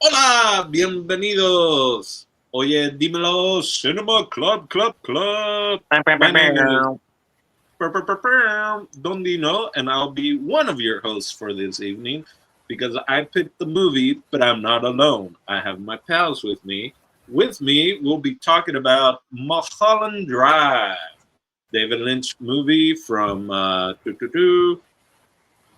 Hola, bienvenidos. Oye, dímelo, Cinema Club. My name is Don Dino, and I'll be one of your hosts for this evening because I picked the movie, but I'm not alone. I have my pals with me. With me, we'll be talking about Mulholland Drive, David Lynch movie from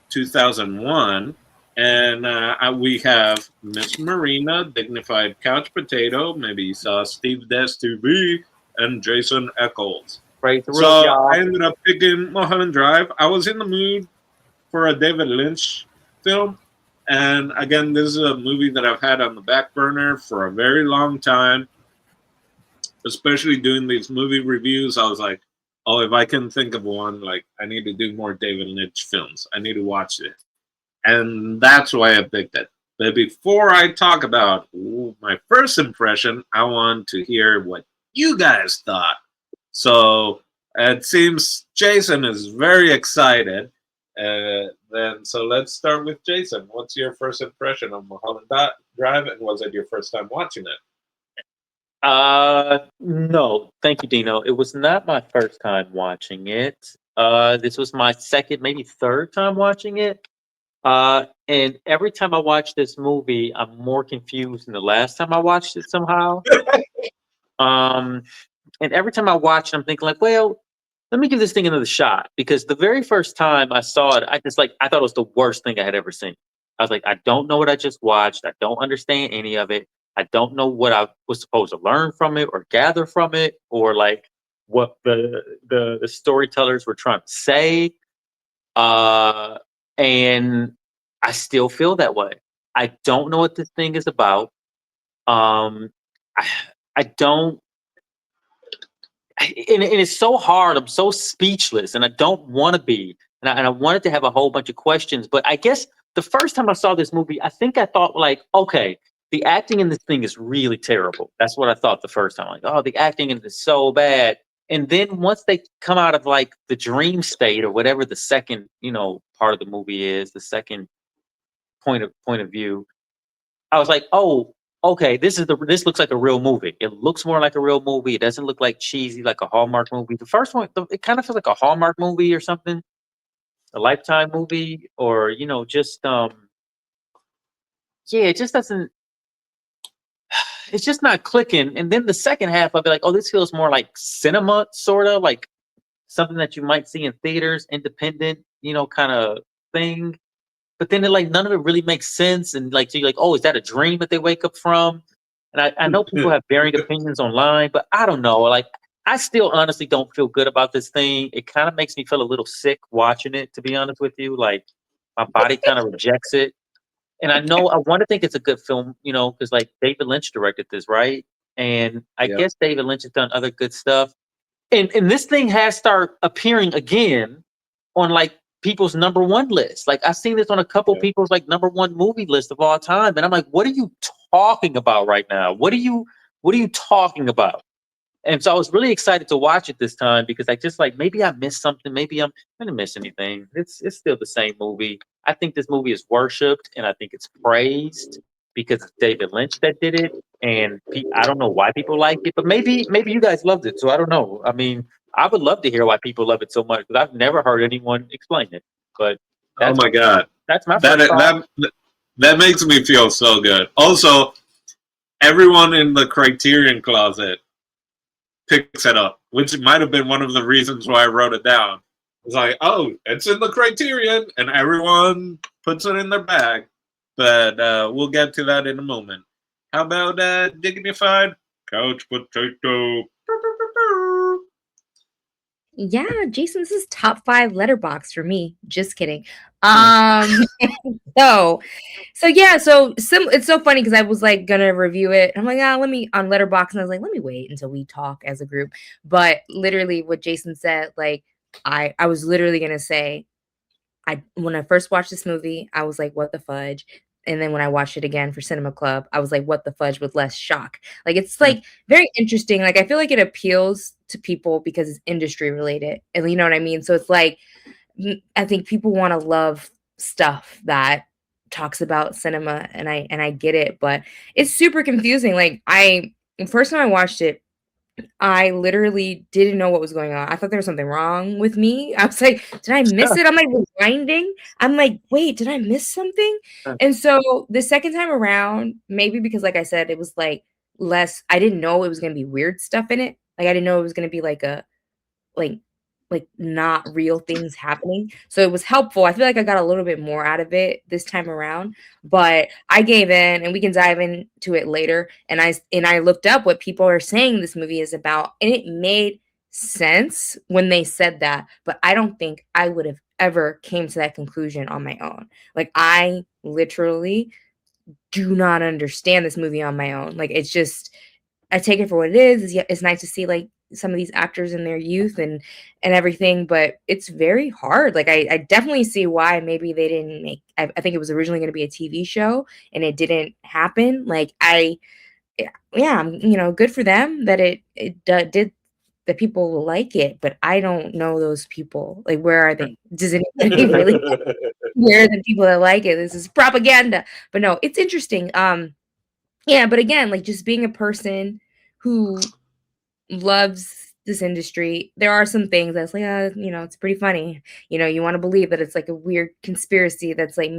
2001. And we have Miss Marina, dignified couch potato. Maybe you saw Steve Des TV and Jason Eccles. Praise the roof, So I y'all. ended up picking Mulholland Drive. I was in the mood for a David Lynch film. And again, this is a movie that I've had on the back burner for a very long time, especially doing these movie reviews. I was like, oh, if I can think of one, like I need to do more David Lynch films. I need to watch it. And that's why I picked it. But before I talk about my first impression, I want to hear what you guys thought. So it seems Jason is very excited. So let's start with Jason. What's your first impression of Mulholland Drive, and was it your first time watching it? No, thank you, Dino. It was not my first time watching it. This was my second, maybe third time watching it. And every time I watch this movie, I'm more confused than the last time I watched it somehow. Um, and every time I watch it, I'm thinking like, well, let me give this thing another shot because the very first time I saw it, I thought it was the worst thing I had ever seen. I was like, I don't know what I just watched. I don't understand any of it. I don't know what I was supposed to learn from it or gather from it or like what the storytellers were trying to say. Uh, and I still feel that way. I don't know what this thing is about. Um, I, I don't and it's so hard. I'm so speechless, and I don't want to be. And I wanted to have a whole bunch of questions, but I guess the first time I saw this movie, I think I thought like, okay, the acting in this thing is really terrible. That's what I thought the first time. Like, oh, the acting in it is so bad. And then once they come out of like the dream state or whatever the second, part of the movie is, the second point of view, I was like, "Oh, okay, this looks like a real movie. It looks more like a real movie. It doesn't look like cheesy like a Hallmark movie." The first one, it kind of feels like a Hallmark movie or something, a Lifetime movie, or just yeah, it just doesn't. It's just not clicking. And then the second half, I'll be like, "Oh, this feels more like cinema, sort of like something that you might see in theaters, independent, kind of thing." But then like none of it really makes sense. And like, so you're like, oh, is that a dream that they wake up from? And I know people have varying opinions online, but I don't know. Like, I still honestly don't feel good about this thing. It kind of makes me feel a little sick watching it, to be honest with you. Like, my body kind of rejects it. And I know I want to think it's a good film, because like David Lynch directed this, right? And I Yeah. guess David Lynch has done other good stuff. And this thing has started appearing again on like people's number one list. Like I've seen this on a couple Yeah. people's like number one movie list of all time, and I'm like, what are you talking about right now? What are you talking about? And so I was really excited to watch it this time because I just like maybe I missed something. Maybe I didn't miss anything. It's still the same movie. I think this movie is worshipped and I think it's praised because it's David Lynch that did it. And I don't know why people like it, but maybe you guys loved it. So I don't know. I mean, I would love to hear why people love it so much because I've never heard anyone explain it. But Oh that's my God. that's my That first thought. that makes me feel so good. Also, everyone in the Criterion closet picks it up, which might have been one of the reasons why I wrote it down. It's like, oh, it's in the Criterion, and everyone puts it in their bag. But we'll get to that in a moment. How about dignified couch potato? Yeah, Jason, this is top 5 letterbox for me. Just kidding. Hmm. So it's so funny because I was like gonna review it. I'm like, let me on letterbox, and I was like, let me wait until we talk as a group. But literally, what Jason said, like, I was literally gonna say, when I first watched this movie, I was like, what the fudge? And then when I watched it again for Cinema Club, I was like, what the fudge with less shock. Like it's like very interesting. Like I feel like it appeals to people because it's industry related. And you know what I mean? So it's like I think people want to love stuff that talks about cinema, and I get it, but it's super confusing. Like first time I watched it, I literally didn't know what was going on. I thought there was something wrong with me. I was like, "Did I miss it?" I'm like rewinding. I'm like, "Wait, did I miss something?" And so the second time around, maybe because like I said, it was like less I didn't know it was gonna be weird stuff in it. Like I didn't know it was gonna be like not real things happening. So it was helpful. I feel like I got a little bit more out of it this time around, but I gave in, and we can dive into it later. And I looked up what people are saying this movie is about, and it made sense when they said that, but I don't think I would have ever came to that conclusion on my own. Like I literally do not understand this movie on my own. Like it's just I take it for what it is. It's nice to see like some of these actors in their youth and everything, but it's very hard. Like I definitely see why maybe they didn't make. I think it was originally going to be a TV show and it didn't happen. Like yeah, good for them that did that people will like it, but I don't know those people. Like where are they? Does anybody really? Where are the people that like it? This is propaganda. But no, it's interesting. Yeah, but again, like just being a person who loves this industry, there are some things that's like, it's pretty funny. You want to believe that it's like a weird conspiracy that's like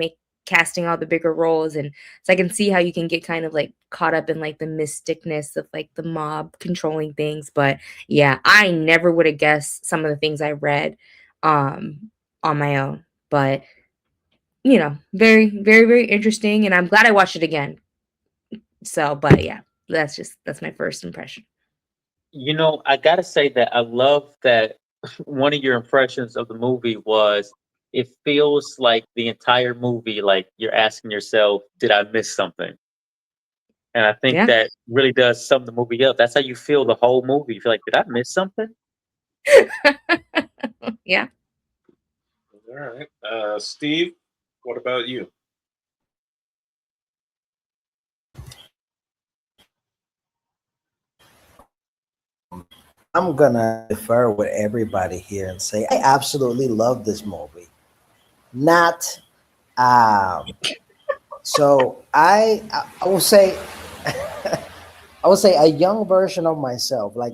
casting all the bigger roles. And so I can see how you can get kind of like caught up in like the mysticness of like the mob controlling things. But yeah, I never would have guessed some of the things I read on my own. But very, very, very interesting. And I'm glad I watched it again. So, but yeah, that's my first impression. I gotta say that I love that one of your impressions of the movie was it feels like the entire movie, like you're asking yourself, did I miss something? And I think Yeah. that really does sum the movie up. That's how you feel the whole movie. You feel like, did I miss something? Yeah. All right. Steve, what about you? I'm gonna defer with everybody here and say I absolutely love this movie. Not so I will say I would say a young version of myself, like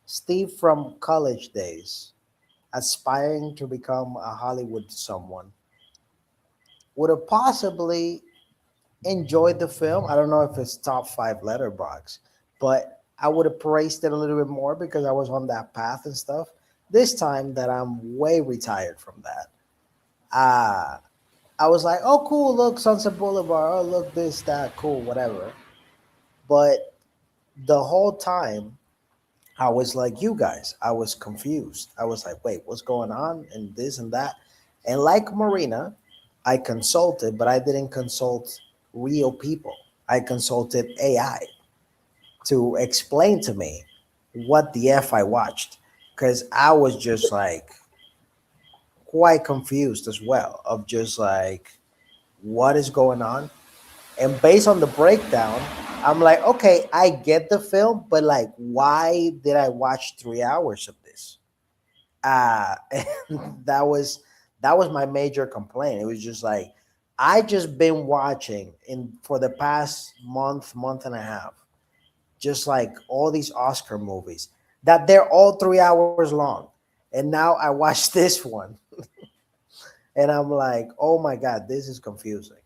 Steve from college days, aspiring to become a Hollywood someone, would have possibly enjoyed the film. I don't know if it's top five letterbox, but I would have praised it a little bit more because I was on that path and stuff. This time that I'm way retired from that, I was like, oh, cool, look, Sunset Boulevard. Oh, look, this, that, cool, whatever. But the whole time, I was like you guys. I was confused. I was like, wait, what's going on? And this and that. And like Marina, I consulted, but I didn't consult real people. I consulted AI to explain to me what the F I watched. Because I was just like quite confused as well of just like what is going on. And based on the breakdown, I'm like, okay, I get the film, but like, why did I watch 3 hours of this? And that was my major complaint. It was just like I just been watching in for the past month and a half, just like all these Oscar movies that they're all 3 hours long, and now I watch this one, and I'm like, oh my god, this is confusing.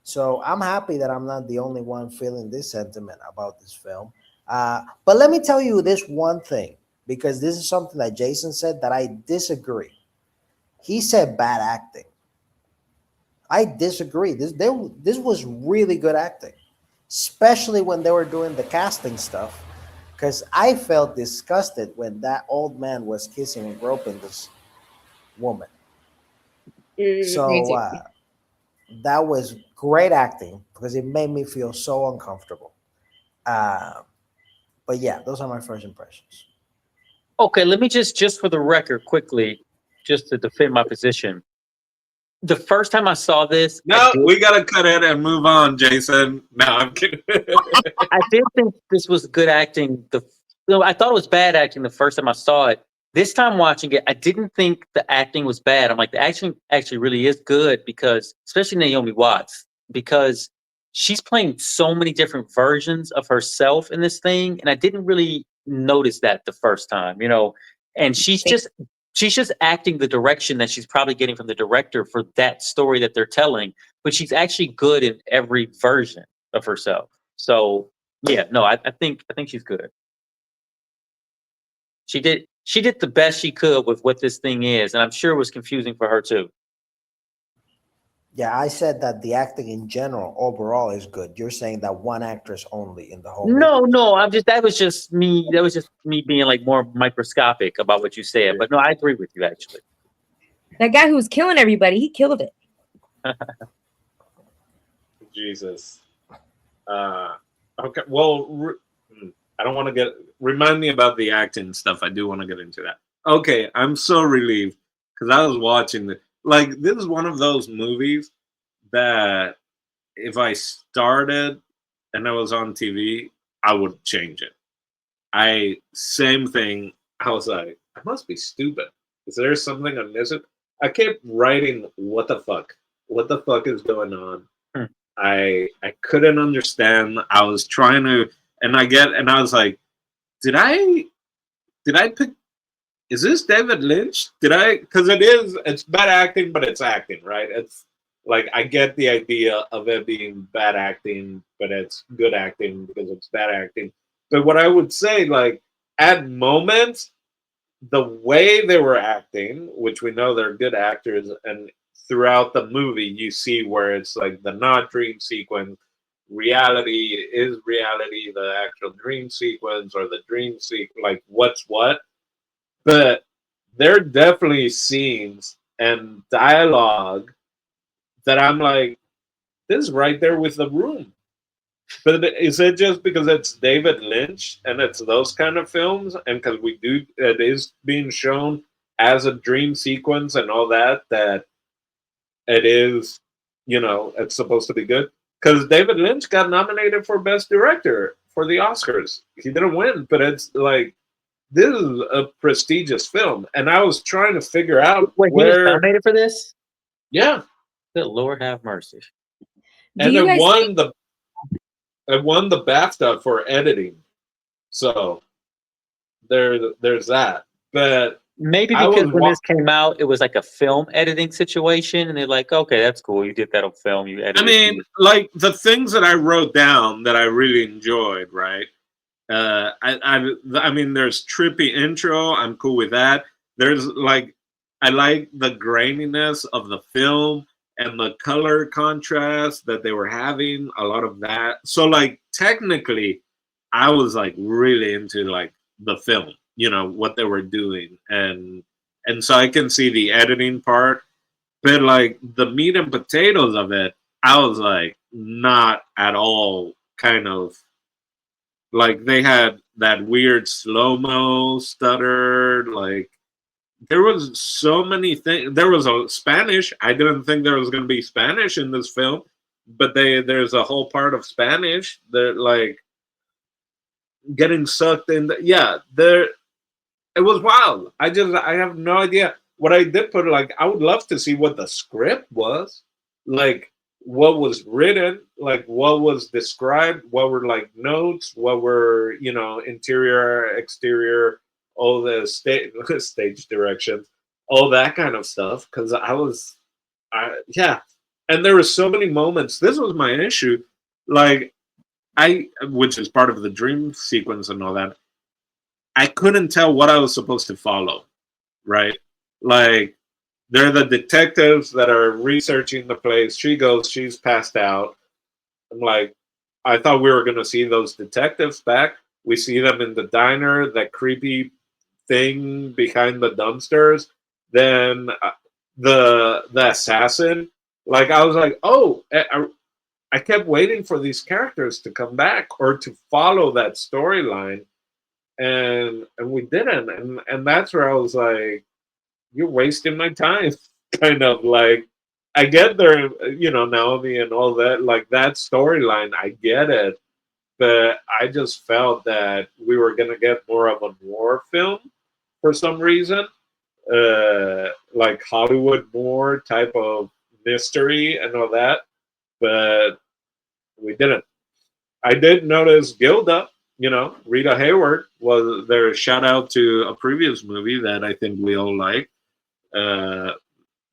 So I'm happy that I'm not the only one feeling this sentiment about this film. But let me tell you this one thing, because this is something that Jason said that I disagree. He said bad acting. I disagree. This was really good acting, especially when they were doing the casting stuff. Because I felt disgusted when that old man was kissing and groping this woman. Me So too. that was great acting because it made me feel so uncomfortable. Uh, but yeah, those are my first impressions. Okay, let me just for the record, quickly, just to defend my position. The first time I saw this, No, we gotta cut it and move on, Jason. No, I'm kidding. I did think this was good acting. I thought it was bad acting the first time I saw it. This time watching it, I didn't think the acting was bad. I'm like, the acting actually really is good because, especially Naomi Watts. because she's playing so many different versions of herself in this thing, and I didn't really notice that the first time, you know. And she's just acting the direction that she's probably getting from the director for that story that they're telling, but she's actually good in every version of herself. So yeah, no, I think she's good. She did the best she could with what this thing is, and I'm sure it was confusing for her too. Yeah, I said that the acting in general overall is good. You're saying that one actress only in the whole movie. No, that was just me being like more microscopic about what you said. But no, I agree with you actually. That guy who was killing everybody, he killed it. Jesus. Okay. Well, I don't want to get. Remind me about the acting stuff. I do want to get into that. Okay, I'm so relieved because I was watching the. Like, this is one of those movies that if I started and I was on TV, I would change it. Same thing. I was like, I must be stupid. Is there something I'm missing? I kept writing, what the fuck? What the fuck is going on? Hmm. I couldn't understand. I was trying to, and I was like, did I pick? Is this David Lynch? Did I? Because it's bad acting, but it's acting, right? It's like I get the idea of it being bad acting, but it's good acting because it's bad acting. But what I would say, like, at moments, the way they were acting, which we know they're good actors, and throughout the movie, you see where it's like the not dream sequence, reality is reality, the actual dream sequence, or the dream sequence, like what's what. But there are definitely scenes and dialogue that I'm like, this is right there with the room. But is it just because it's David Lynch and it's those kind of films, and because it is being shown as a dream sequence and all that, that it is, it's supposed to be good? Because David Lynch got nominated for Best Director for the Oscars. He didn't win, but it's like, this is a prestigious film, and I was trying to figure out Wait, he was nominated for this? Yeah, Good Lord have mercy. and it won the BAFTA for editing. So there's that. But Maybe I because was when this came out, it was like a film editing situation, and they're like, okay, that's cool. You did that on film. You edited. I mean, like the things that I wrote down that I really enjoyed, right? I mean, there's trippy intro. I'm cool with that. There's like, I like the graininess of the film and the color contrast that they were having. A lot of that. So like technically, I was like really into like the film. What they were doing, and so I can see the editing part, but like the meat and potatoes of it, I was like not at all kind of like they had that weird slow mo stutter. Like there was so many things. There was a Spanish. I didn't think there was going to be Spanish in this film, but there's a whole part of Spanish. They're like getting sucked in. Yeah, there. It was wild. I have no idea. What I did put, like, I would love to see what the script was, like what was written, like what was described, what were like notes, what were interior, exterior, all the stage directions, all that kind of stuff. Because yeah, and there were so many moments. This was my issue, like which is part of the dream sequence and all that. I couldn't tell what I was supposed to follow, right? Like, they're the detectives that are researching the place. She's passed out. I'm like, I thought we were going to see those detectives back. We see them in the diner, that creepy thing behind the dumpsters. Then the assassin. Like, I was like, oh, I kept waiting for these characters to come back or to follow that storyline, and we didn't, and that's where I was like, you're wasting my time. Kind of like, I get there, Naomi and all that, like that storyline, I get it, but I just felt that we were gonna get more of a noir film for some reason, like Hollywood noir type of mystery and all that. but we didn't. I did notice Gilda, Rita Hayward was there. Shout out to a previous movie that I think we all like.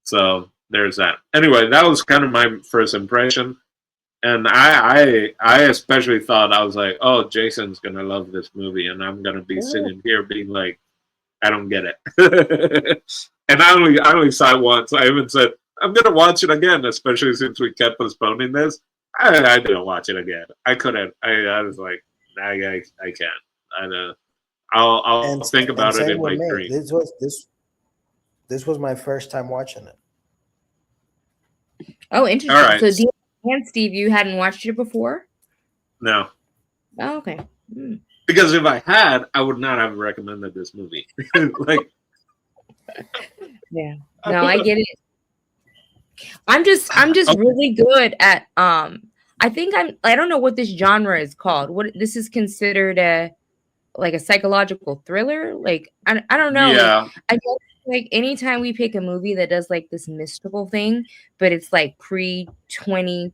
So there's that. Anyway, that was kind of my first impression. And I especially thought, I was like, oh, Jason's gonna love this movie, and I'm gonna be sitting here being like, I don't get it. And I only saw it once. I even said I'm gonna watch it again, especially since we kept postponing this. I didn't watch it again. I couldn't. I was like, I can't. I'll think about it same in with my me. dream. This was my first time watching it. Oh, interesting. All right. So, Dean and Steve, you hadn't watched it before? No. Oh, okay. Because if I had, I would not have recommended this movie. Like, yeah. No, I get it. I'm just really good at I think I don't know what this genre is called. What this is considered a psychological thriller? Like I don't know. Yeah. Like, I guess like anytime we pick a movie that does like this mystical thing, but it's like pre-2010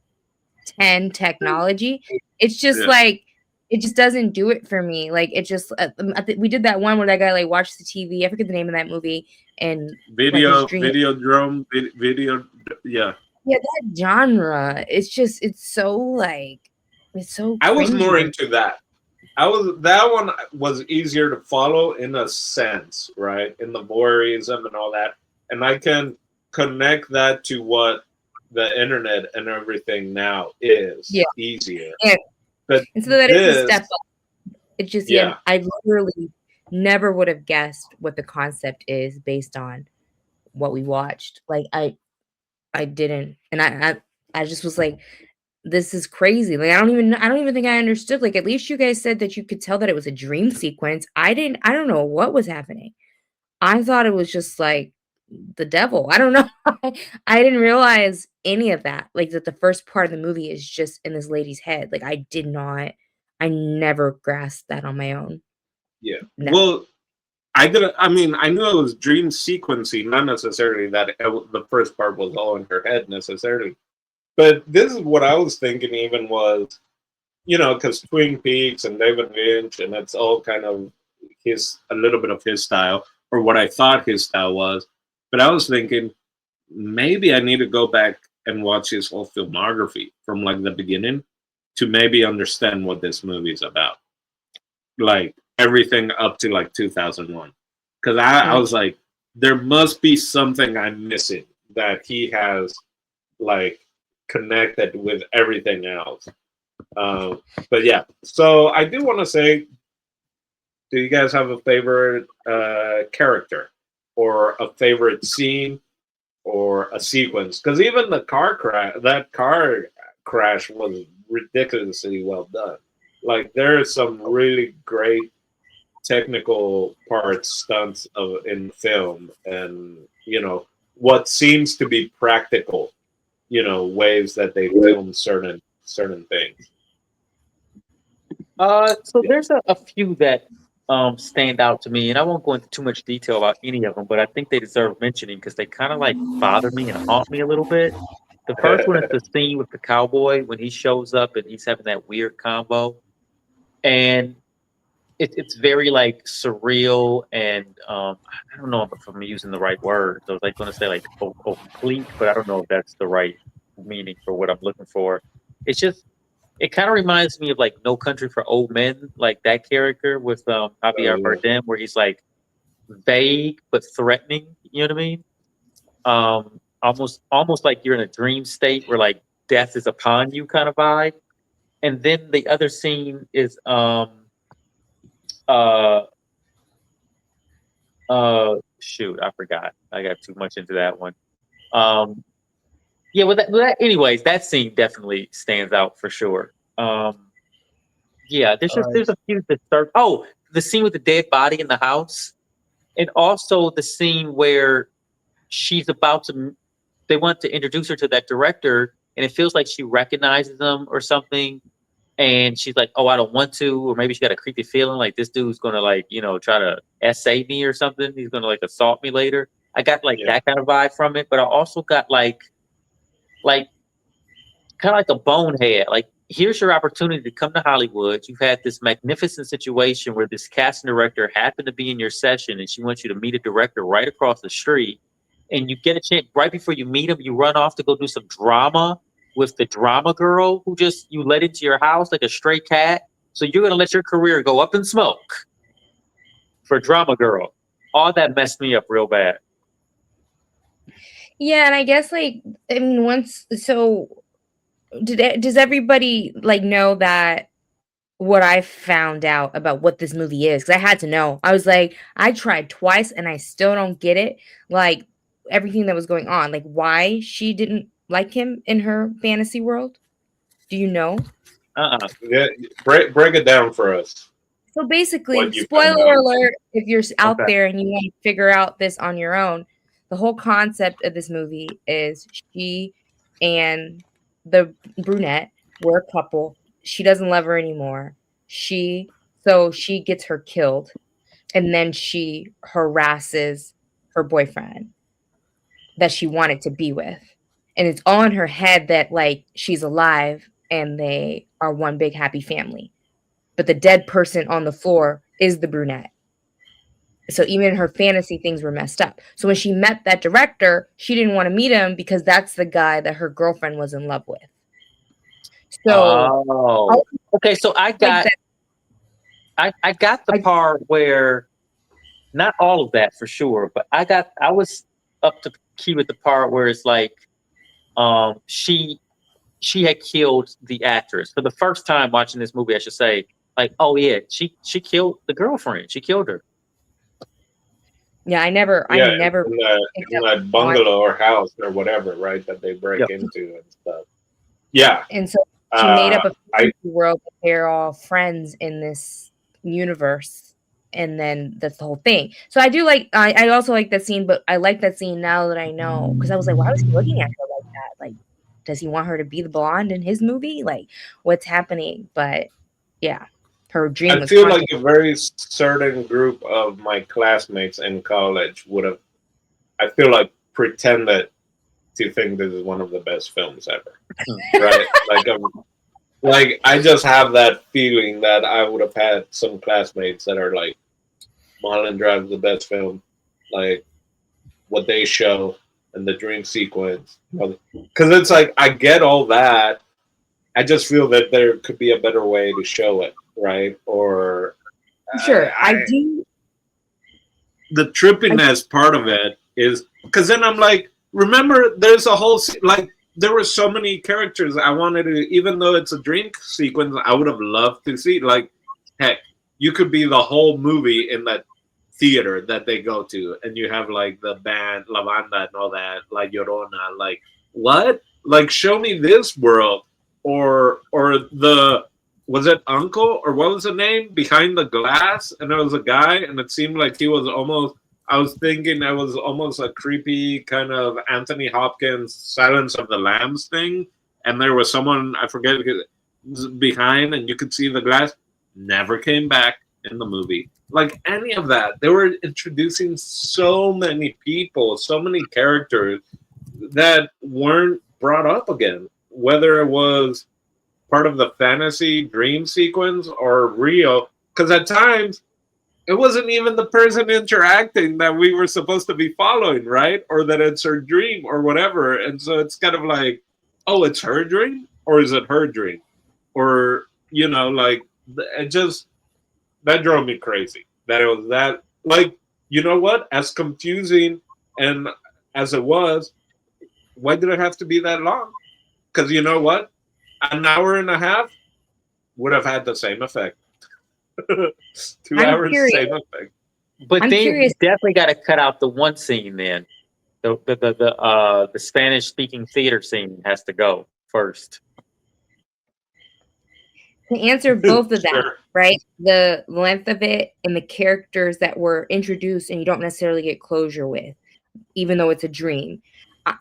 technology, it's just like it just doesn't do it for me. Like it just we did that one where that guy like watched the TV. I forget the name of that movie and video, yeah. Yeah, that genre. It's so I was more cringy. into that. That one was easier to follow in a sense, right? In the voyeurism and all that. And I can connect that to what the internet and everything now is easier. Yeah. But and so that is a step up. It just I literally never would have guessed what the concept is based on what we watched. Like I didn't, and I just was like, this is crazy. Like I don't even think I understood. Like at least you guys said that you could tell that it was a dream sequence. I don't know what was happening. I thought it was just like the devil. I don't know. I didn't realize any of that. Like that the first part of the movie is just in this lady's head. Like I never grasped that on my own. Yeah. No. Well, I knew it was dream sequencing, not necessarily that the first part was all in her head necessarily. But this is what I was thinking even was, because Twin Peaks and David Lynch, and it's all kind of a little bit of his style, or what I thought his style was. But I was thinking, maybe I need to go back and watch his whole filmography from like the beginning to maybe understand what this movie is about. Like everything up to like 2001. Because I was like, there must be something I'm missing that he has like connected with everything else. But yeah, so I do want to say, do you guys have a favorite character or a favorite scene or a sequence? Because even the car crash was ridiculously well done. Like there are some really great technical parts, stunts in film, and what seems to be practical, ways that they film certain things. So there's a few that stand out to me, and I won't go into too much detail about any of them, but I think they deserve mentioning because they kind of like bother me and haunt me a little bit. The first one is the scene with the cowboy when he shows up and he's having that weird combo, and it's very like surreal and I don't know if I'm using the right word. So I was like going to say like oblique, but I don't know if that's the right meaning for what I'm looking for. It's just it kind of reminds me of like No Country for Old Men, like that character with Javier Bardem, where he's like vague but threatening. You know what I mean? Almost like you're in a dream state where like death is upon you, kind of vibe. And then the other scene is shoot, I forgot. I got too much into that one. Yeah, anyways, that scene definitely stands out for sure. Yeah, there's a few that start. Oh, the scene with the dead body in the house, and also the scene where she's about to. They want to introduce her to that director, and it feels like she recognizes him or something. And she's like, "Oh, I don't want to," or maybe she got a creepy feeling like this dude's gonna like, try to essay me or something. He's gonna like assault me later. I got like that kind of vibe from it, but I also got like kind of like a bonehead. Like, here's your opportunity to come to Hollywood. You've had this magnificent situation where this casting director happened to be in your session, and she wants you to meet a director right across the street. And you get a chance right before you meet him, you run off to go do some drama with the drama girl who just you let into your house like a stray cat. So you're gonna let your career go up in smoke for drama girl. All that messed me up real bad. Yeah, and I guess like I mean once so does everybody like know that what I found out about what this movie is? Because I had to know. I was like, I tried twice and I still don't get it. Like everything that was going on, like why she didn't like him in her fantasy world. Do you know? Yeah, break it down for us. So basically, What you found spoiler out. alert, if you're out Okay. there and you want to figure out this on your own, the whole concept of this movie is she and the brunette were a couple. She doesn't love her anymore. So she gets her killed, and then she harasses her boyfriend that she wanted to be with. And it's all in her head that like she's alive and they are one big happy family. But the dead person on the floor is the brunette. So even her fantasy things were messed up. So when she met that director, she didn't want to meet him because that's the guy that her girlfriend was in love with. So Oh, okay. So I got I got the part where not all of that for sure, but I was up to key with the part where it's like she had killed the actress for the first time watching this movie. I should say, like, oh yeah, she killed the girlfriend. She killed her. yeah, I never in picked up that bungalow or house or whatever, right? That they break Yeah. into and stuff. Yeah. And so she made up a fantasy world that they're all friends in this universe. And then that's the whole thing. So I do like, I also like that scene, but I like that scene now that I know. Because I was like, why was he looking at her like that? Like, does he want her to be the blonde in his movie? Like, what's happening? But yeah, her dream I was feel like haunting. a very certain group of my classmates in college would have, I feel like, pretended to think this is one of the best films ever. Right? Like I just have that feeling that I would have had some classmates that are like, Mulholland Drive is the best film. Like what they show and the dream sequence. Because it's like, I get all that. I just feel that there could be a better way to show it, right? Or Sure, I do. The trippiness part of it is because then I'm like, remember, there's a whole like there were so many characters I wanted to, even though it's a dream sequence, I would have loved to see. Like, heck, you could be the whole movie in that theater that they go to, and you have like the band La Banda and all that, like Llorona. Like, what? Like, show me this world, or the was it Uncle or what was the name behind the glass? And there was a guy, and it seemed like he was almost. I was thinking that was almost a creepy kind of Anthony Hopkins Silence of the Lambs thing, and there was someone I forget behind, and you could see the glass. Never came back in the movie. Like any of that, they were introducing so many people, so many characters that weren't brought up again. Whether it was part of the fantasy dream sequence or real, because at times it wasn't even the person interacting that we were supposed to be following, right? Or that it's her dream or whatever. And so it's kind of like, oh, it's her dream? Or is it her dream? Or, like, it just, that drove me crazy. That it was that, like, you know what? As confusing and as it was, why did it have to be that long? Because you know what? An hour and a half would have had the same effect. 2 hours, curious. same effect. But I'm they curious. definitely got to cut out the one scene. Then the Spanish speaking theater scene has to go first. To answer both of that, Sure. right? The length of it and the characters that were introduced and you don't necessarily get closure with, even though it's a dream.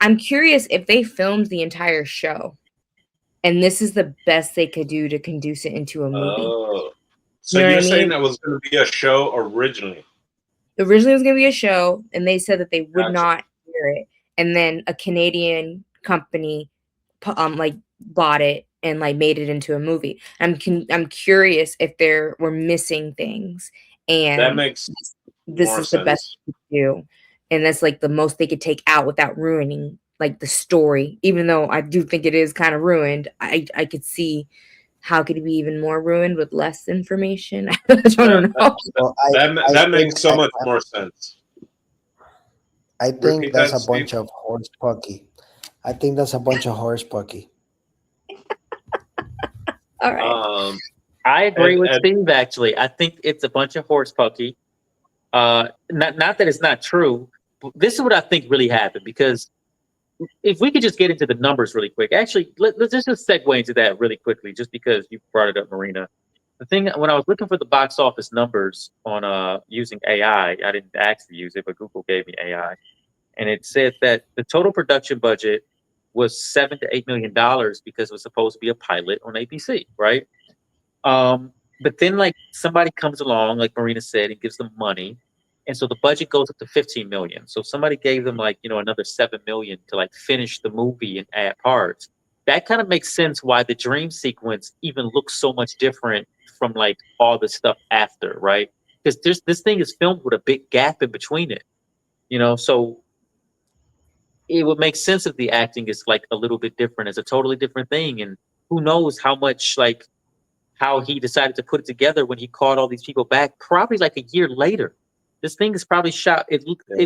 I'm curious if they filmed the entire show and this is the best they could do to conduce it into a movie. Oh. So You know you're what I saying mean? that was going to be a show originally? Originally it was going to be a show and they said that they would Gotcha. not hear it. And then a Canadian company like got it and like made it into a movie. I'm curious if there were missing things, That and makes this more is the best sense. they could do, and that's like the most they could take out without ruining like the story. Even though I do think it is kind of ruined, I could see how could it be even more ruined with less information. I That don't know. Well, that makes so much more sense. I think Repeat that's that, a Steve. bunch of horse pucky. I think that's a bunch of horse pucky. All right. I agree with and Steve. Actually, I think it's a bunch of horse pucky. Not that it's not true. But this is what I think really happened, because if we could just get into the numbers really quick. Actually, let's just segue into that really quickly, just because you brought it up, Marina. The thing, when I was looking for the box office numbers on using AI, I didn't actually use it, but Google gave me AI, and it said that the total production budget was $7 to $8 million because it was supposed to be a pilot on ABC, right? But then like somebody comes along, like Marina said, and gives them money, and so the budget goes up to 15 million. So somebody gave them like another 7 million to like finish the movie and add parts. That kind of makes sense why the dream sequence even looks so much different from like all the stuff after, right? Because this thing is filmed with a big gap in between it, so it would make sense if the acting is like a little bit different. It's a totally different thing, and who knows how much like how he decided to put it together when he called all these people back, probably like a year later. This thing is probably shot at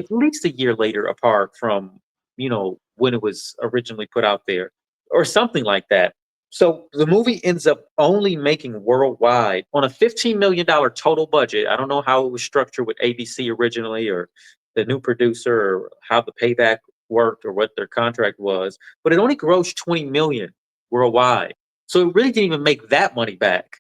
least a year later apart from, when it was originally put out there or something like that. So the movie ends up only making worldwide on a $15 million total budget. I don't know how it was structured with ABC originally, or the new producer, or how the payback worked, or what their contract was, but it only grossed 20 million worldwide. So it really didn't even make that money back.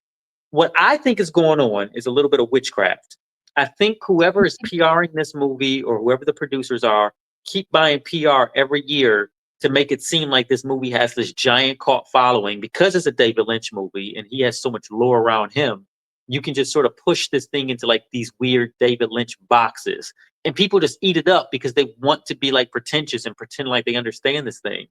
What I think is going on is a little bit of witchcraft. I think whoever is PRing this movie, or whoever the producers are, keep buying PR every year to make it seem like this movie has this giant cult following because it's a David Lynch movie and he has so much lore around him. You can just sort of push this thing into like these weird David Lynch boxes, and people just eat it up because they want to be like pretentious and pretend like they understand this thing.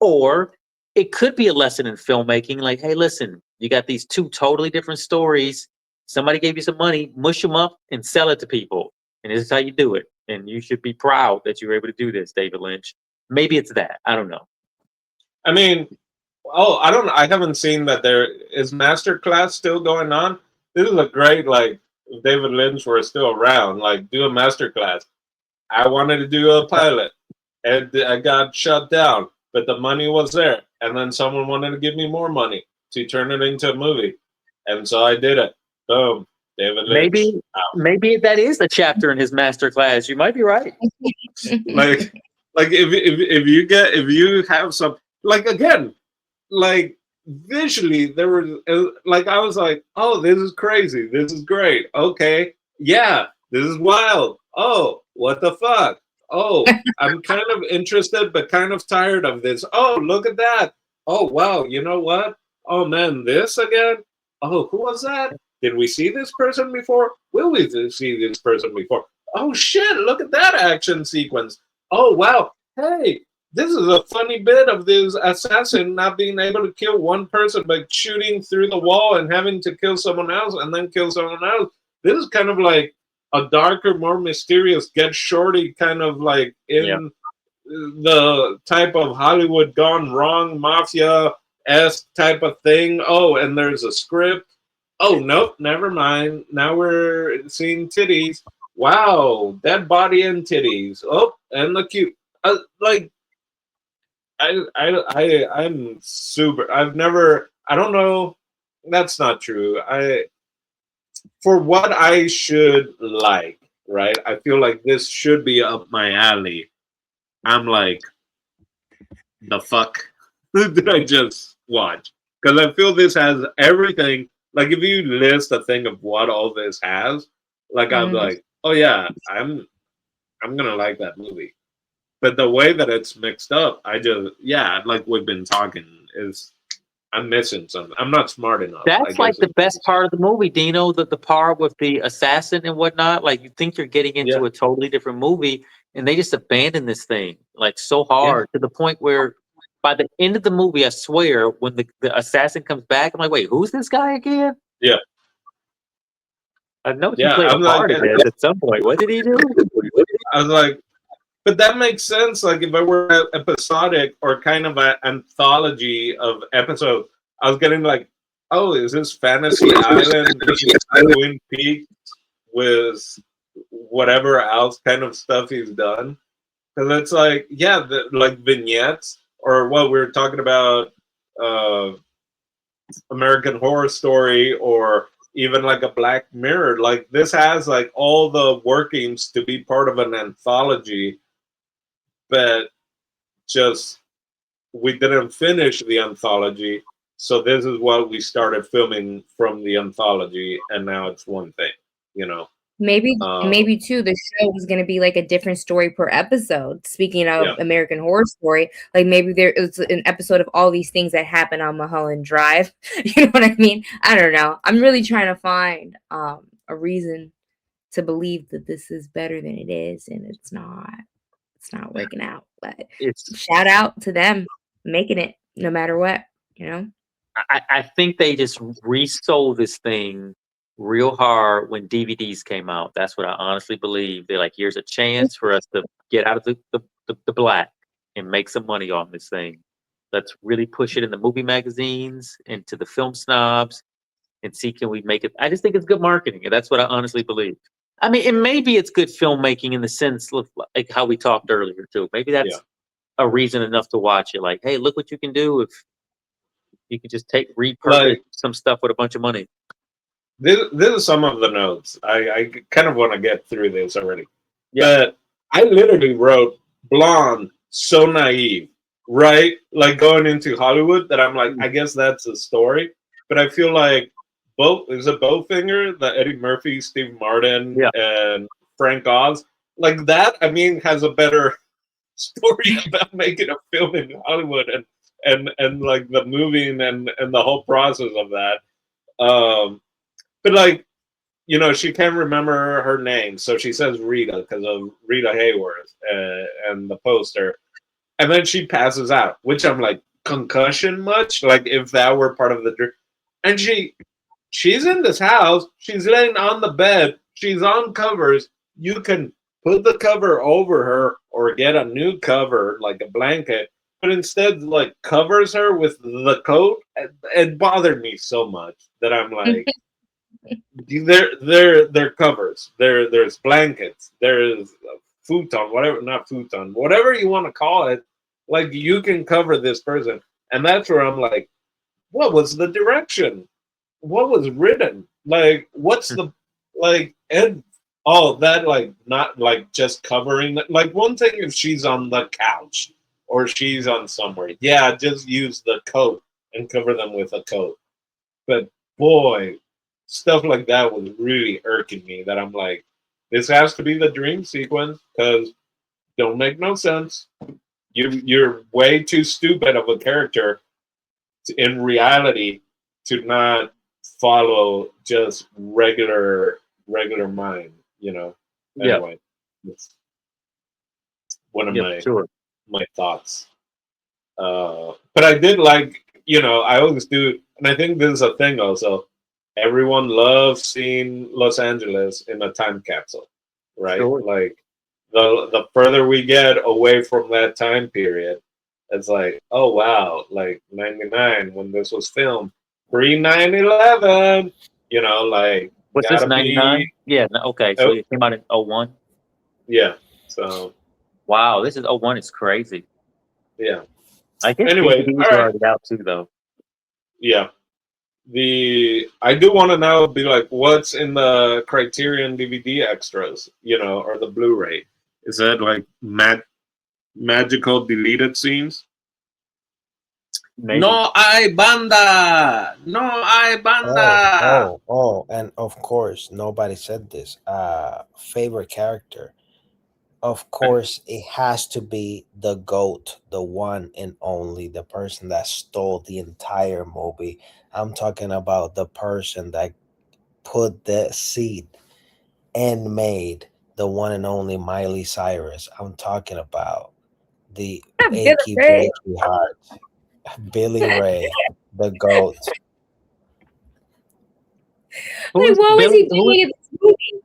Or it could be a lesson in filmmaking. Like, hey, listen, you got these two totally different stories. Somebody gave you some money, mush them up and sell it to people. And this is how you do it. And you should be proud that you were able to do this, David Lynch. Maybe it's that. I don't know. I mean, I haven't seen that. There is Masterclass still going on. This is a great, like, if David Lynch were still around, like, do a Masterclass. I wanted to do a pilot, and I got shut down, but the money was there, and then someone wanted to give me more money to turn it into a movie, and so I did it. Boom, David Lynch. Maybe maybe that is a chapter in his master class. You might be right. Like, if you have some, like, again, like, visually there was, like, I was like, oh, this is crazy, this is great, okay, yeah, this is wild, oh, what the fuck, oh, I'm kind of interested but kind of tired of this, oh, look at that, oh, wow, you know what, oh man, this again, oh, who was that, did we see this person before, will we see this person before, oh shit, look at that action sequence, oh wow, hey, this is a funny bit of this assassin not being able to kill one person but shooting through the wall and having to kill someone else and then kill someone else. This is kind of like a darker, more mysterious Get Shorty kind of like Yeah. in the type of Hollywood gone wrong mafia-esque type of thing. Oh, and there's a script. Oh, nope, never mind. Now we're seeing titties. Wow, dead body and titties. Oh, and the cute. Like, I'm super. I've never. I don't know. That's not true. For what I should like, right? I feel like this should be up my alley. I'm like, the fuck did I just watch? Because I feel this has everything. Like, if you list a thing of what all this has, like, I'm like, oh yeah, I'm gonna like that movie. But the way that it's mixed up, yeah, like we've been talking, is I'm missing something. I'm not smart enough. I That's like guess. the best part of the movie, Dino, the part with the assassin and whatnot. Like, you think you're getting Yeah, into a totally different movie, and they just abandon this thing like so yeah, hard, to the point where by the end of the movie, I swear, when the assassin comes back, I'm like, wait, who's this guy again? Yeah. I know he Yeah. played a I'm like, part in this at some point. What did he do? I was like, but that makes sense. Like if it were episodic or kind of an anthology of episodes, I was getting like, oh, is this Fantasy Island meets Twin Peaks with whatever else kind of stuff he's done? Because it's like, yeah, like vignettes or what we were talking about, uh, American Horror Story or even like a Black Mirror. Like this has like all the workings to be part of an anthology, but just we didn't finish the anthology. So this is what we started filming from the anthology, and now it's one thing, you know. Maybe too, the show is going to be like a different story per episode. Speaking of Yeah. American Horror Story, like maybe there is an episode of all these things that happen on Mulholland Drive. You know what I mean? I don't know. I'm really trying to find a reason to believe that this is better than it is, and it's not. It's not working out. But It's shout out to them making it no matter what. You know. I think they just resold this thing real hard when DVDs came out. That's what I honestly believe. They're like, here's a chance for us to get out of the black and make some money on this thing. Let's really push it in the movie magazines and to the film snobs and see can we make it. I just think it's good marketing, and that's what I honestly believe. I mean, and maybe it's good filmmaking in the sense of like how we talked earlier too. Maybe Yeah. that's a reason enough to watch it. Like, hey, look what you can do if you could just repurpose Like some stuff with a bunch of money. this is some of the notes. I kind of want to get through this already. Yeah. But I literally wrote blonde, so naive, right? Like going into Hollywood, that I'm like, I guess that's a story. But I feel like is it Bowfinger, the Eddie Murphy, Steve Martin, Yeah. and Frank Oz? Like that, I mean, has a better story about making a film in Hollywood and like the moving and the whole process of that. But like, you know, she can't remember her name, so she says Rita because of Rita Hayworth and the poster, and then she passes out, which I'm like, concussion much? Like if that were part of the dream, and she's in this house, she's laying on the bed, she's on covers. You can put the cover over her or get a new cover like a blanket, but instead like covers her with the coat. It bothered me so much that I'm like. They're covers. There's blankets. There's futon, whatever, not futon, whatever you want to call it. Like you can cover this person, and that's where I'm like, what was the direction? What was written? Like, what's the like? And oh, that like not like just covering. Like one thing if she's on the couch or she's on somewhere, yeah, just use the coat and cover them with a coat. But boy, stuff like that was really irking me. That I'm like, this has to be the dream sequence because don't make no sense. You're way too stupid of a character in reality to not follow just regular mind. You know. Yeah. Anyway, it's one of Yeah. Sure. my thoughts. But I did like, you know, I always do, and I think this is a thing also. Everyone loves seeing Los Angeles in a time capsule, right? Sure. Like the further we get away from that time period, it's like, oh wow, like '99 when this was filmed, pre 9/11, you know, like What's this, gotta 99? be, Yeah. Okay. So oh, it came out in 01. yeah. So Wow. This is 01. It's crazy. yeah. I guess Anyway, DVDs all are right, already out too, though. yeah. I do want to now be like, what's in the Criterion DVD extras, you know, or the Blu-ray? Is that like magical deleted scenes? Maybe. No hay banda, no hay banda. And of course, nobody said this. Favorite character. Of course, it has to be the GOAT, the one and only, the person that stole the entire movie. I'm talking about the person that put the seed and made the one and only Miley Cyrus. I'm talking about the Billy achy Ray. breaky heart, Billy Ray, the goat. Who Like, was what was he Billy? Who was doing in this movie?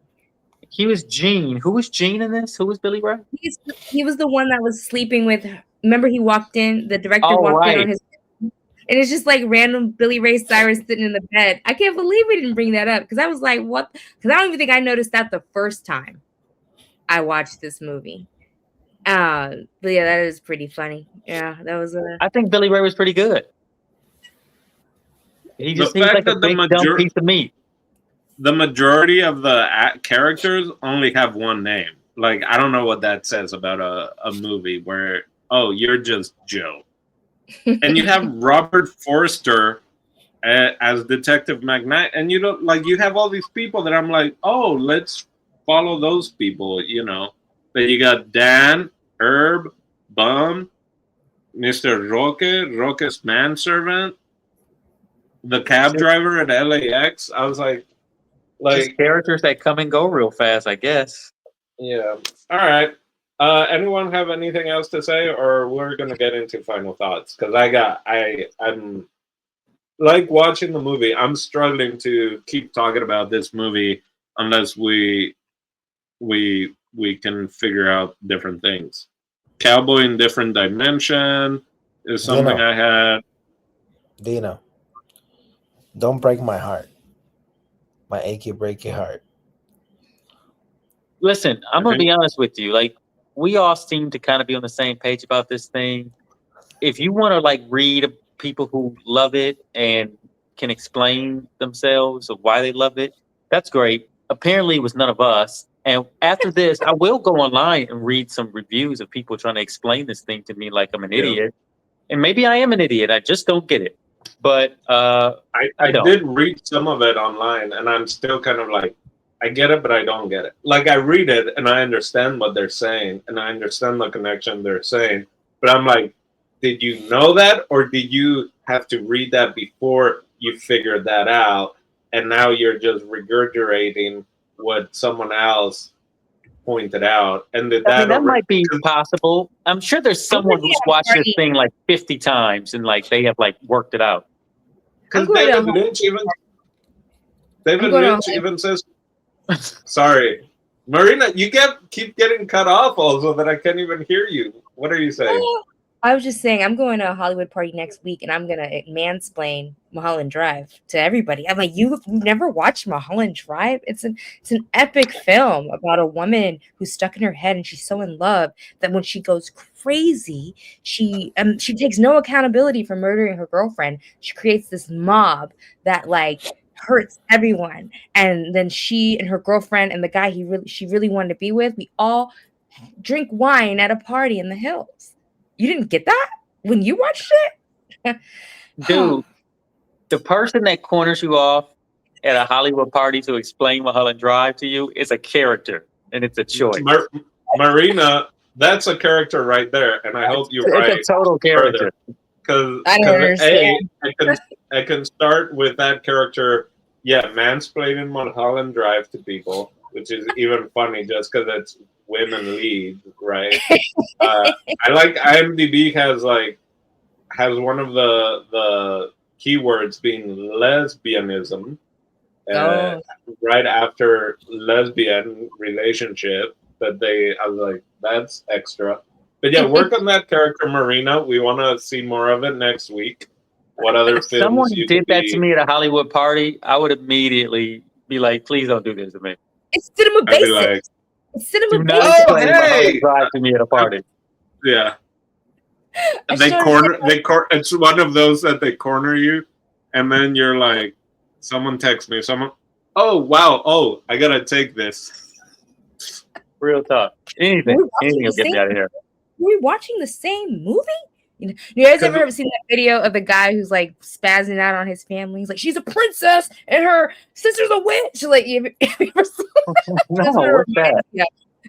he? Was Gene? Who was Gene in this? Who was Billy Ray? He was the one that was sleeping with. Remember, he walked in. The director Oh, walked in on right. his, and it's just like random Billy Ray Cyrus sitting in the bed. I can't believe we didn't bring that up because I was like, what? Because I don't even think I noticed that the first time I watched this movie. But yeah, that is pretty funny. Yeah, that was a. I think Billy Ray was pretty good. The He's fact like a that big dumb piece of meat. the majority of the characters only have one name. Like, I don't know what that says about a movie where, oh, you're just Joe. And you have Robert Forster as Detective McKnight, and you don't like you have all these people that I'm like, oh, let's follow those people, you know. Then you got Dan, Herb, Bum, Mr. Roque's manservant, the cab driver at LAX. I was like, Just characters that come and go real fast, I guess. yeah. All right. Anyone have anything else to say, or we're gonna get into final thoughts? Because I'm like watching the movie. I'm struggling to keep talking about this movie unless we can figure out different things. Cowboy in Different Dimension is something Dino. I had. Dino, don't break my heart. My achy breaky heart. Listen, I'm gonna be honest with you. Like, we all seem to kind of be on the same page about this thing. If you want to like read people who love it and can explain themselves of why they love it, that's great. Apparently, it was none of us. And after this, I will go online and read some reviews of people trying to explain this thing to me like I'm an idiot. And maybe I am an idiot. I just don't get it. But I did read some of it online, and I'm still kind of like, I get it, but I don't get it. Like, I read it, and I understand what they're saying, and I understand the connection they're saying. But I'm like, did you know that, or did you have to read that before you figured that out, and now you're just regurgitating what someone else pointed out? And did I mean, that that might be possible. I'm sure there's someone who's watched this thing like 50 times and like they have like worked it out. Because David Lynch even says, sorry, Marina, you keep getting cut off also that I can't even hear you. What are you saying? I was just saying I'm going to a Hollywood party next week and I'm gonna mansplain Mulholland Drive to everybody. I'm like, you've never watched Mulholland Drive? It's an epic film about a woman who's stuck in her head and she's so in love that when she goes crazy, she takes no accountability for murdering her girlfriend. She creates this mob that like hurts everyone, and then she and her girlfriend and the guy she really wanted to be with, we all drink wine at a party in the hills. You didn't get that when you watched it? Dude, the person that corners you off at a Hollywood party to explain Mulholland Drive to you is a character, and it's a choice. Marina, that's a character right there, and I hope you're right. It's a total character. Because I can start with that character, mansplaining Mulholland Drive to people, which is even funny just because it's women lead, right? I like IMDb has one of the keywords being lesbianism, right after lesbian relationship. I was like, that's extra. But yeah, work on that character, Marina. We want to see more of it next week. What other If films someone you did that to me at a Hollywood party, I would immediately be like, please don't do this to me. It's cinema basics. It's cinema basics. Oh, hey! Drive to me at a party. Yeah. It's one of those that they corner you, and then you're like, someone texts me, oh, wow, oh, I gotta take this. Real talk. Anything will get me out of here. Were we watching the same movie? You guys ever seen that video of the guy who's like spazzing out on his family? He's like, she's a princess and her sister's a witch. Like, have you ever seen that? No, what's that? Yeah.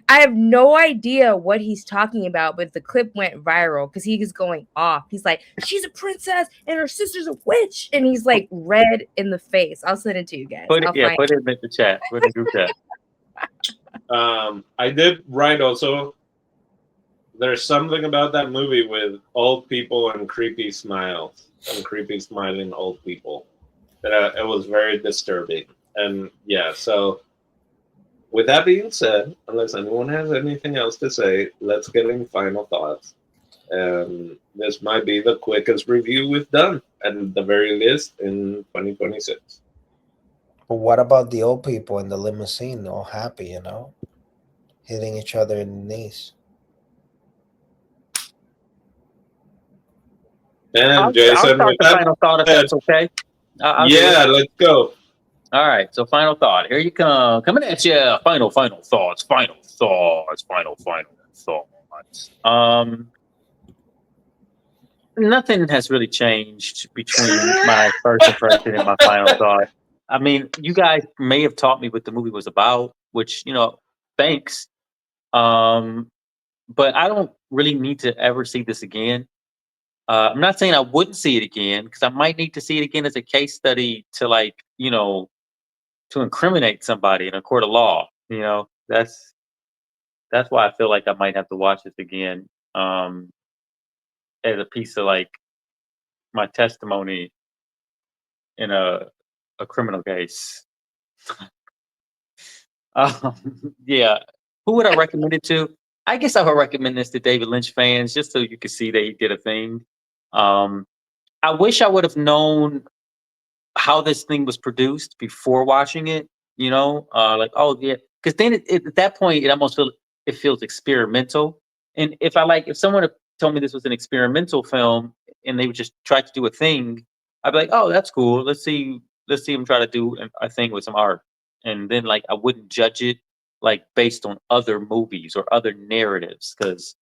I have no idea what he's talking about, but the clip went viral because he is going off. He's like, she's a princess and her sister's a witch. And he's like red in the face. I'll send it to you guys. Put it in the chat. Put it in the group chat. I did write also, there's something about that movie with old people and creepy smiles and creepy smiling old people that it was very disturbing. And yeah, so with that being said, unless anyone has anything else to say, let's get in final thoughts. This might be the quickest review we've done, at the very least in 2026. But what about the old people in the limousine, all happy, hitting each other in the knees? And I'll Jason, start with the that final thought if said, that's okay. I'll do it. yeah, let's go. All right. So final thought. Here you come. Coming at you. Final thoughts. Final thoughts. Nothing has really changed between my first impression and my final thought. I mean, you guys may have taught me what the movie was about, which, thanks. But I don't really need to ever see this again. I'm not saying I wouldn't see it again because I might need to see it again as a case study to to incriminate somebody in a court of law. That's why I feel like I might have to watch this again as a piece of my testimony in a criminal case. Yeah, who would I recommend it to? I guess I would recommend this to David Lynch fans just so you can see that he did a thing. Um, I wish I would have known how this thing was produced before watching it. Oh yeah, because then at that point it feels experimental. And if someone had told me this was an experimental film and they would just try to do a thing, I'd be like, oh, that's cool. Let's see them try to do a thing with some art, and then I wouldn't judge it based on other movies or other narratives because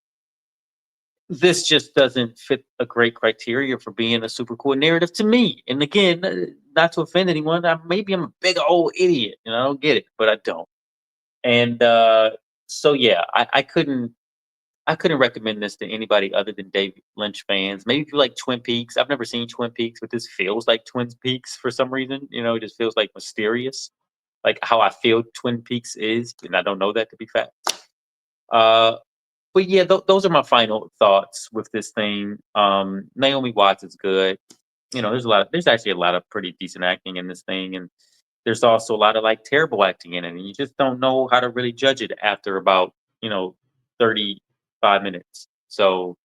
this just doesn't fit a great criteria for being a super cool narrative to me. And again, not to offend anyone, maybe I'm a big old idiot and I don't get it, but I don't. And so yeah, I couldn't recommend this to anybody other than David Lynch fans. Maybe if you like Twin Peaks. I've never seen Twin Peaks, but this feels like Twin Peaks for some reason. It just feels like mysterious, like how I feel Twin Peaks is, and I don't know that to be fact. Uh, but yeah, those are my final thoughts with this thing. Naomi Watts is good. There's actually a lot of pretty decent acting in this thing, and there's also a lot of terrible acting in it, and you just don't know how to really judge it after about 35 minutes. So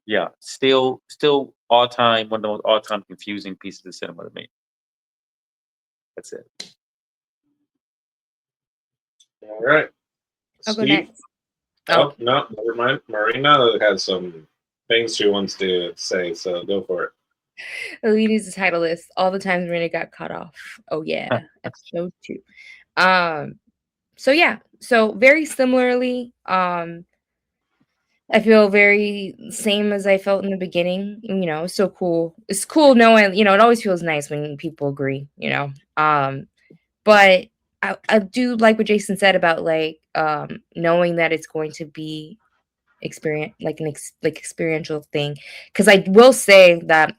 yeah, still all time one of the most all time confusing pieces of cinema to me. That's it. All right. I'll go Steve? next. Oh, no, never mind. Marina has some things she wants to say, so go for it. Needs to title this all the times Marina got cut off. Oh yeah, episode 2. So yeah, so very similarly, I feel very same as I felt in the beginning. It's so cool. It's cool knowing, it always feels nice when people agree. But I do like what Jason said about knowing that it's going to be experience like experiential thing. Because I will say that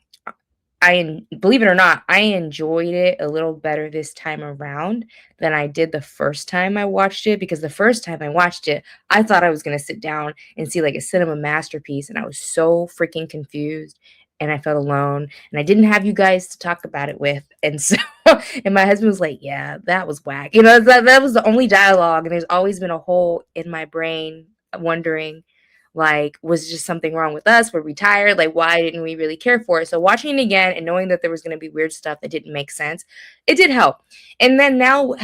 believe it or not, I enjoyed it a little better this time around than I did the first time I watched it, because the first time I watched it, I thought I was going to sit down and see a cinema masterpiece, and I was so freaking confused and I felt alone, and I didn't have you guys to talk about it with. And so and my husband was like, "Yeah, that was whack." That was the only dialogue, and there's always been a hole in my brain wondering was just something wrong with us? Were we tired? Why didn't we really care for it? So watching it again and knowing that there was going to be weird stuff that didn't make sense, it did help. And then now,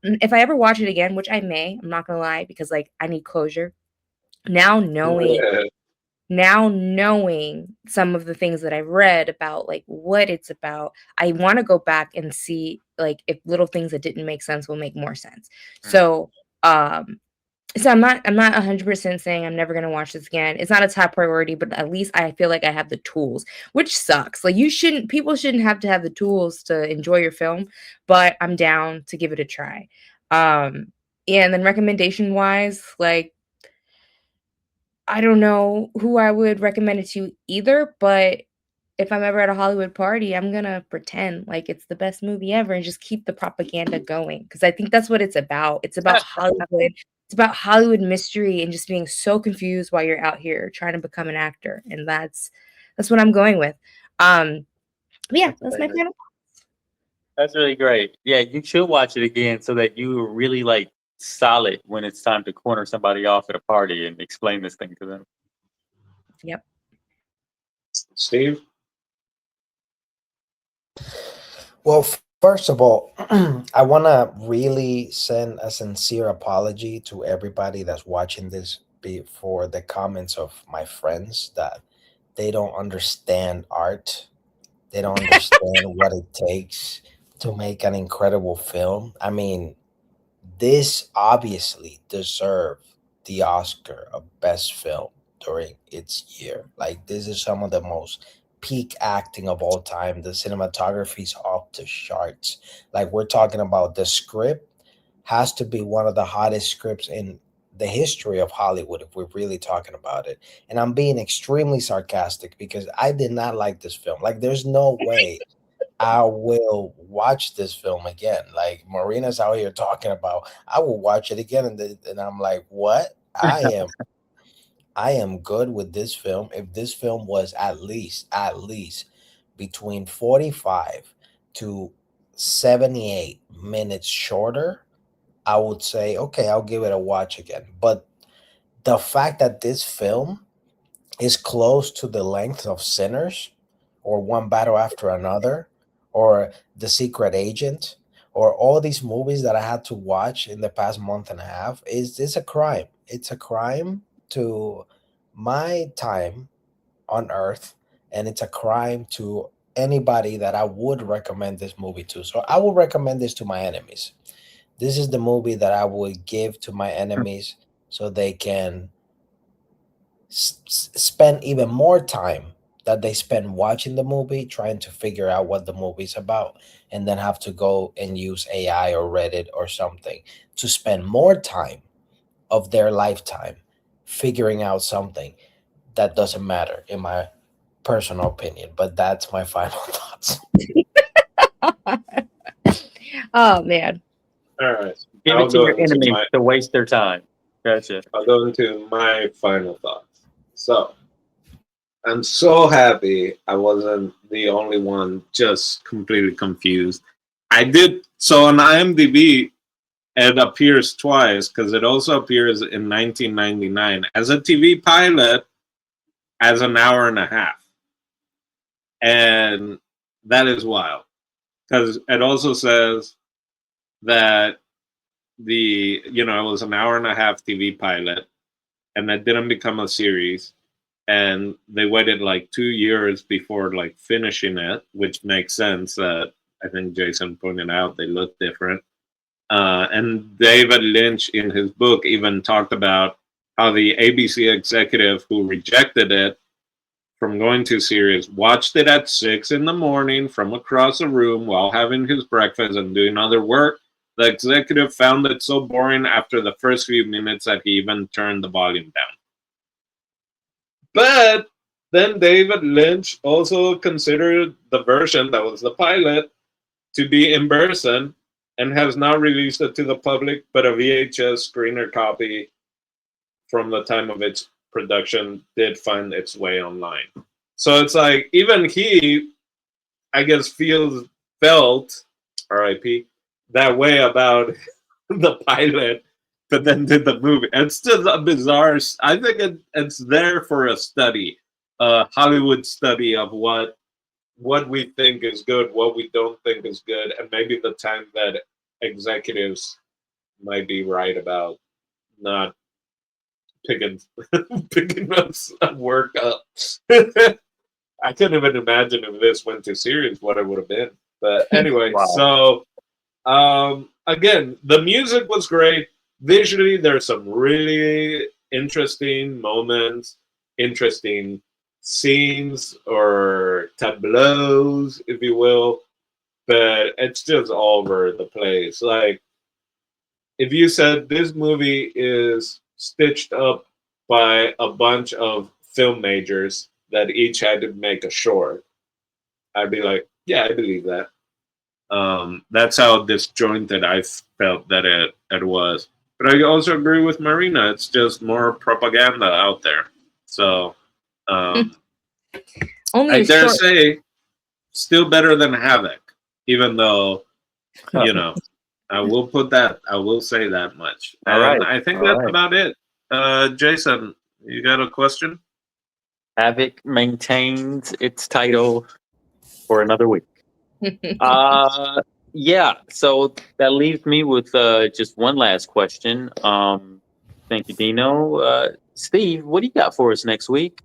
if I ever watch it again, which I may, I'm not going to lie, because I need closure. Now knowing some of the things that I've read about what it's about, I want to go back and see if little things that didn't make sense will make more sense. So I'm not 100% saying I'm never going to watch this again. It's not a top priority, but at least I feel like I have the tools, which sucks. People shouldn't have to have the tools to enjoy your film, but I'm down to give it a try. Yeah, and then recommendation wise, I don't know who I would recommend it to either, but if I'm ever at a Hollywood party, I'm going to pretend like it's the best movie ever and just keep the propaganda going, because I think that's what it's about. It's about Hollywood. It's It's about Hollywood mystery and just being so confused while you're out here trying to become an actor. And that's what I'm going with. But yeah, that's my final. That's really great. Yeah, you should watch it again so that you are really like solid when it's time to corner somebody off at a party and explain this thing to them. Yep. Steve? Well, first of all, I want to really send a sincere apology to everybody that's watching this for the comments of my friends that they don't understand art. They don't understand what it takes to make an incredible film. I mean, this obviously deserved the Oscar of Best Film during its year. Like, this is some of the most peak acting of all time. The cinematography is off the charts. Like, we're talking about the script has to be one of the hottest scripts in the history of Hollywood if we're really talking about it. And I'm being extremely sarcastic because I did not like this film. Like, there's no way I will watch this film again. Like, Marina's out here talking about, I will watch it again, and I'm like, what? I am good with this film. If this film was at least between 45 to 78 minutes shorter, I would say, okay, I'll give it a watch again. But the fact that this film is close to the length of Sinners or One Battle After Another or The Secret Agent or all these movies that I had to watch in the past month and a half is a crime. It's a crime to my time on earth, and it's a crime to anybody that I would recommend this movie to. So I will recommend this to my enemies. This is the movie that I would give to my enemies so they can spend even more time that they spend watching the movie trying to figure out what the movie's about, and then have to go and use AI or Reddit or something to spend more time of their lifetime figuring out something that doesn't matter, in my personal opinion. But that's my final thoughts. Oh man. All right. Give I'll it to go your into enemies my to waste their time. Gotcha. I'll go into my final thoughts. So I'm so happy I wasn't the only one just completely confused. I did so on IMDb. It appears twice because it also appears in 1999 as a TV pilot as an hour and a half, and that is wild because it also says that it was an hour and a half TV pilot, and that didn't become a series, and they waited like 2 years before like finishing it, which makes sense. That I think Jason pointed out they look different. And David Lynch, in his book, even talked about how the ABC executive who rejected it from going to series watched it at 6 in the morning from across the room while having his breakfast and doing other work. The executive found it so boring after the first few minutes that he even turned the volume down. But then David Lynch also considered the version that was the pilot to be in person and has now released it to the public, but a VHS screener copy from the time of its production did find its way online. So it's like even he, I guess, felt RIP that way about the pilot, but then did the movie. It's just a bizarre. I think it's there for a study, a Hollywood study of what we think is good, what we don't think is good, and maybe the time that executives might be right about not picking picking us work up. I couldn't even imagine if this went to series what it would have been. But anyway, Wow. so again, the music was great. Visually, there's some really interesting moments, interesting scenes or tableaus, if you will. But it's just all over the place. Like, if you said this movie is stitched up by a bunch of film majors that each had to make a short, I'd be like, yeah, I believe that. That's how disjointed I felt that it was. But I also agree with Marina. It's just more propaganda out there. So Only I a dare short. say, still better than Havoc, even though, you know, I will put that, I will say that much. All right. And I think All that's right. about it. Jason, you got a question? Havoc maintains its title for another week. Yeah, so that leaves me with just one last question. Thank you, Dino. Steve, what do you got for us next week?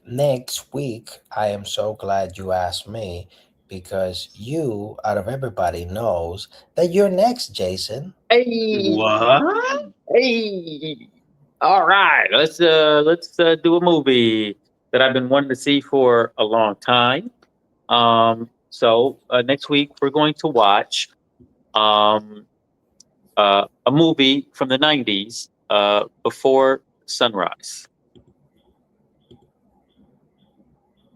Next week, I am so glad you asked me because you, out of everybody, knows that you're next, Jason. Hey, What? hey! All right, let's do a movie that I've been wanting to see for a long time. So next week we're going to watch um a movie from the '90s, Before Sunrise.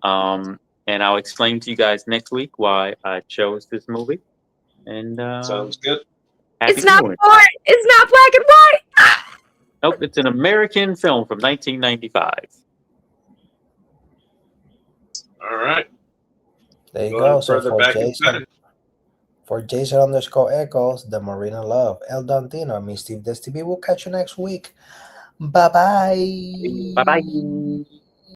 Um, and I'll explain to you guys next week why I chose this movie. And Sounds good. happy It's not viewing. black. It's not black and white. Ah! Nope, it's an American film from 1995. All right. There you Going go. So further back in time. for Jason underscore Echoes, the Marina Love, El Dantino, and me, Steve This TV. We'll catch you next week. Bye Bye bye. bye.